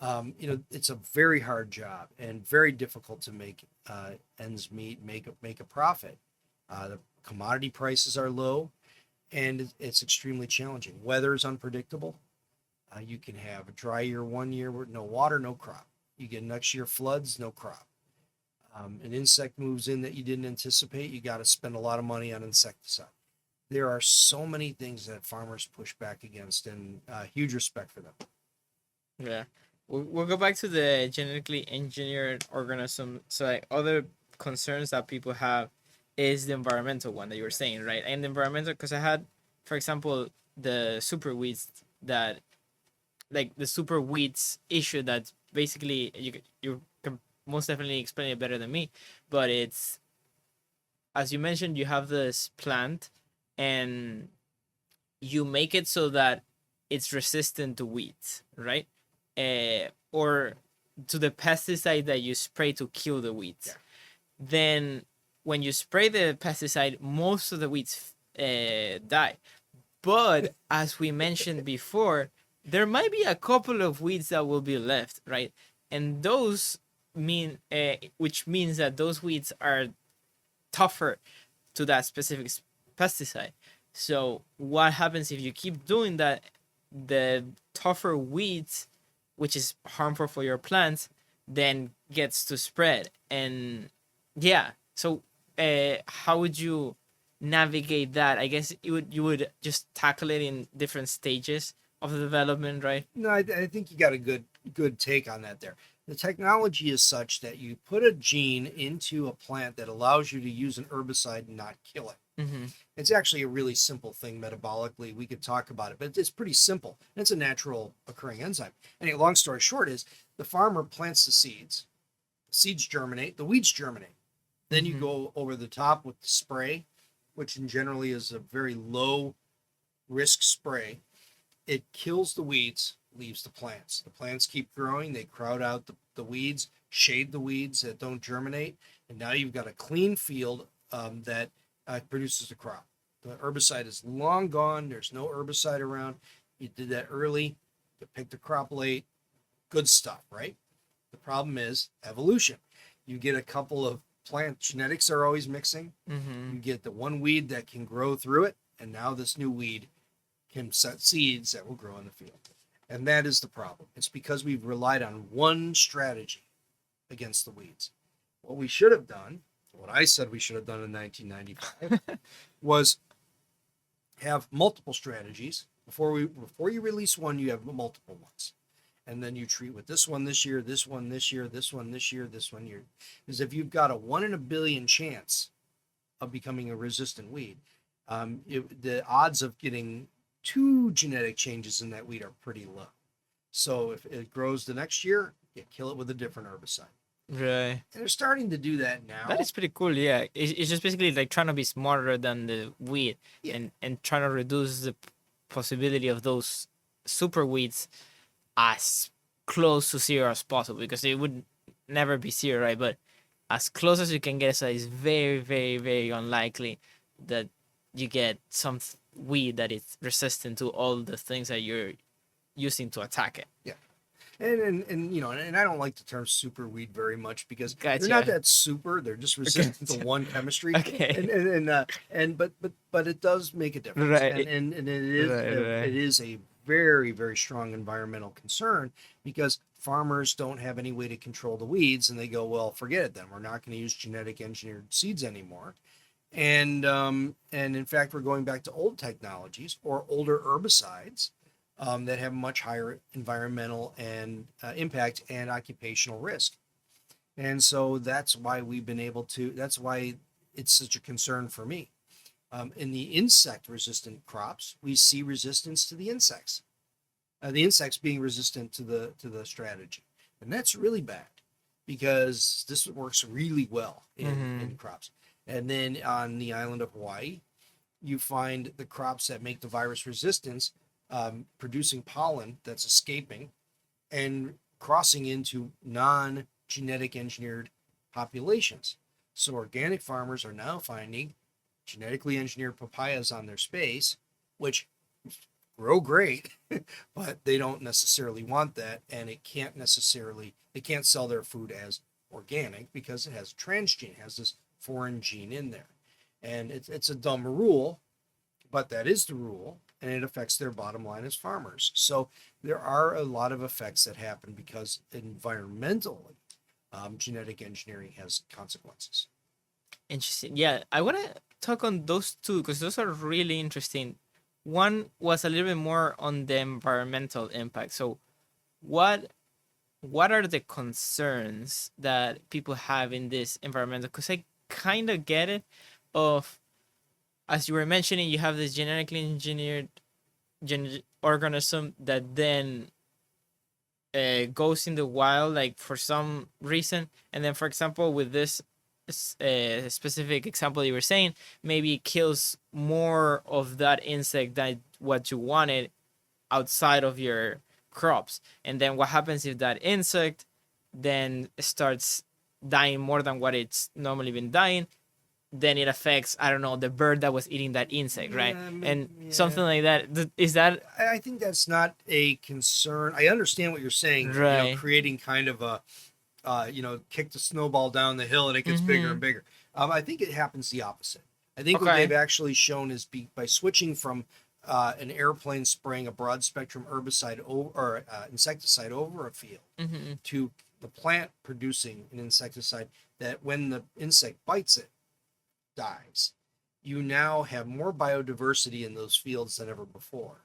It's a very hard job and very difficult to make ends meet, make a profit. The commodity prices are low, and it's extremely challenging. Weather is unpredictable. You can have a dry year one year with no water, no crop. You get next year floods, no crop. An insect moves in that you didn't anticipate. You got to spend a lot of money on insecticide. There are so many things that farmers push back against, and huge respect for them. Yeah. We'll go back to the genetically engineered organism. So, like, other concerns that people have is the environmental one that you were saying, right? And the environmental, because I had, for example, the super weeds that, like, the super weeds issue that basically you can most definitely explain it better than me, but it's, as you mentioned, you have this plant and you make it so that it's resistant to weeds, right? Or to the pesticide that you spray to kill the weeds. Yeah. Then when you spray the pesticide, most of the weeds die. But as we mentioned before, there might be a couple of weeds that will be left, right? And those mean, which means that those weeds are tougher to that specific pesticide. So what happens if you keep doing that? The tougher weeds, which is harmful for your plants, then gets to spread. And yeah, so how would you navigate that? I guess you would just tackle it in different stages of the development, right? No, I think you got a good take on that there. The technology is such that you put a gene into a plant that allows you to use an herbicide and not kill it. Mm-hmm. It's actually a really simple thing metabolically. We could talk about it, but it's pretty simple. It's a natural occurring enzyme. Anyway, long story short is the farmer plants the seeds germinate, the weeds germinate. Then you go over the top with the spray, which in generally is a very low risk spray. It kills the weeds, leaves the plants. The plants keep growing, they crowd out the weeds, shade the weeds that don't germinate, and now you've got a clean field that produces a crop. The herbicide is long gone, there's no herbicide around. You did that early, you picked the crop late, good stuff, right? The problem is evolution. You get a couple of plant genetics are always mixing. Mm-hmm. You get the one weed that can grow through it, and now this new weed can set seeds that will grow in the field. And that is the problem. It's because we've relied on one strategy against the weeds. What we should have done, what I said we should have done in 1995, was have multiple strategies. Before you release one, you have multiple ones. And then you treat with this one this year, this one this year, this one this year, this one year. Because if you've got a 1 in a billion chance of becoming a resistant weed, the odds of getting 2 genetic changes in that weed are pretty low. So if it grows the next year, you kill it with a different herbicide. Right. And they're starting to do that now. That is pretty cool. Yeah, it's just basically like trying to be smarter than the weed, Yeah. and trying to reduce the possibility of those super weeds as close to zero as possible, because it would never be zero, right? But as close as you can get, so it's very, very, very unlikely that you get some weed that is resistant to all the things that you're using to attack it. Yeah. And you know, and I don't like the term super weed very much because Gotcha. they're not that super. They're just resistant to one chemistry. Okay. But it does make a difference. Right. And it is Right. it is a very, very strong environmental concern because farmers don't have any way to control the weeds, and they go, well, forget it then. We're not going to use genetic engineered seeds anymore. And in fact, we're going back to old technologies or older herbicides that have much higher environmental and impact and occupational risk. And so that's why we've been able to. That's why it's such a concern for me. In the insect-resistant crops, we see resistance to the insects. The insects being resistant to the strategy, and that's really bad because this works really well in crops. And then on the island of Hawaii, you find the crops that make the virus resistance producing pollen that's escaping and crossing into non-genetic engineered populations. So organic farmers are now finding genetically engineered papayas on their space, which grow great, but they don't necessarily want that, and they can't sell their food as organic because it has a transgene, it has this foreign gene in there. And it's a dumb rule, but that is the rule, and it affects their bottom line as farmers. So there are a lot of effects that happen because environmentally, genetic engineering has consequences. Interesting. Yeah, I want to talk on those two because those are really interesting. One was a little bit more on the environmental impact. So, what what are the concerns that people have in this environmental? Because I kind of get it. Of as you were mentioning, you have this genetically engineered organism that then goes in the wild, like for some reason, and then, for example, with this specific example you were saying, maybe it kills more of that insect than what you wanted outside of your crops. And then what happens if that insect then starts dying more than what it's normally been dying? Then it affects, I don't know, the bird that was eating that insect, right? And something like that. Is that I think that's not a concern. I understand what you're saying. right? Creating kind of a, kick the snowball down the hill and it gets bigger and bigger. I think it happens the opposite. I think what Okay. they've actually shown is by switching from an airplane spraying a broad spectrum herbicide or insecticide over a field Mm-hmm. to the plant producing an insecticide that when the insect bites it, dies. You now have more biodiversity in those fields than ever before.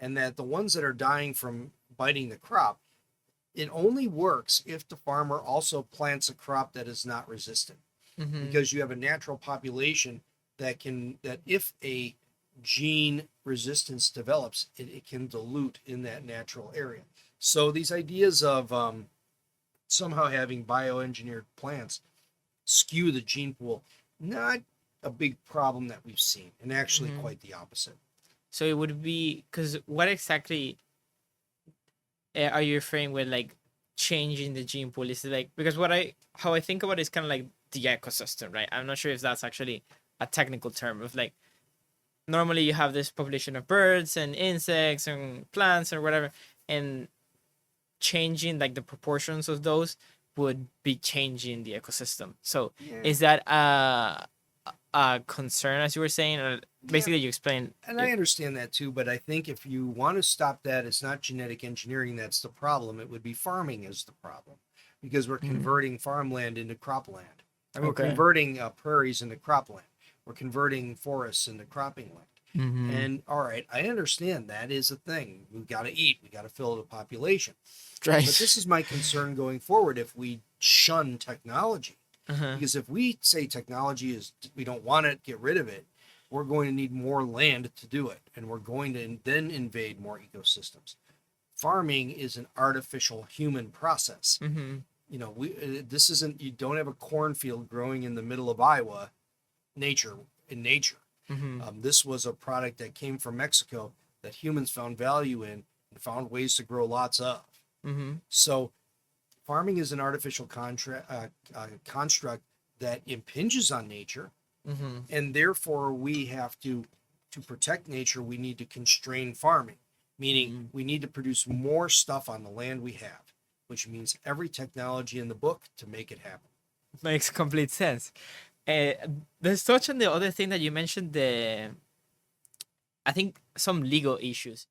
And that the ones that are dying from biting the crop, it only works if the farmer also plants a crop that is not resistant. Mm-hmm. Because you have a natural population that if a gene resistance develops, it can dilute in that natural area. So these ideas of somehow having bioengineered plants skew the gene pool, not a big problem that we've seen, and actually quite the opposite. So it would be because what exactly are you referring with, like changing the gene pool? Is it like, because how I think about it is kind of like the ecosystem, right? I'm not sure if that's actually a technical term of like normally you have this population of birds and insects and plants or whatever, and changing like the proportions of those would be changing the ecosystem. So is that a concern, as you were saying, or basically you explained? And I understand that too, but I think if you want to stop that, it's not genetic engineering that's the problem. It would be farming is the problem, because we're converting farmland into cropland, and we're converting prairies into cropland. We're converting forests into cropping land. And all right, I understand that is a thing. We've got to eat. We got to fill the population. Right. But this is my concern going forward if we shun technology. Because if we say technology is, we don't want it, get rid of it, we're going to need more land to do it. And we're going to then invade more ecosystems. Farming is an artificial human process. This isn't, you don't have a cornfield growing in the middle of Iowa, in nature. This was a product that came from Mexico that humans found value in and found ways to grow lots of. So farming is an artificial construct that impinges on nature, and therefore we have to protect nature. We need to constrain farming, meaning we need to produce more stuff on the land we have, which means every technology in the book to make it happen. Makes complete sense. Let's touch on the other thing that you mentioned, I think some legal issues.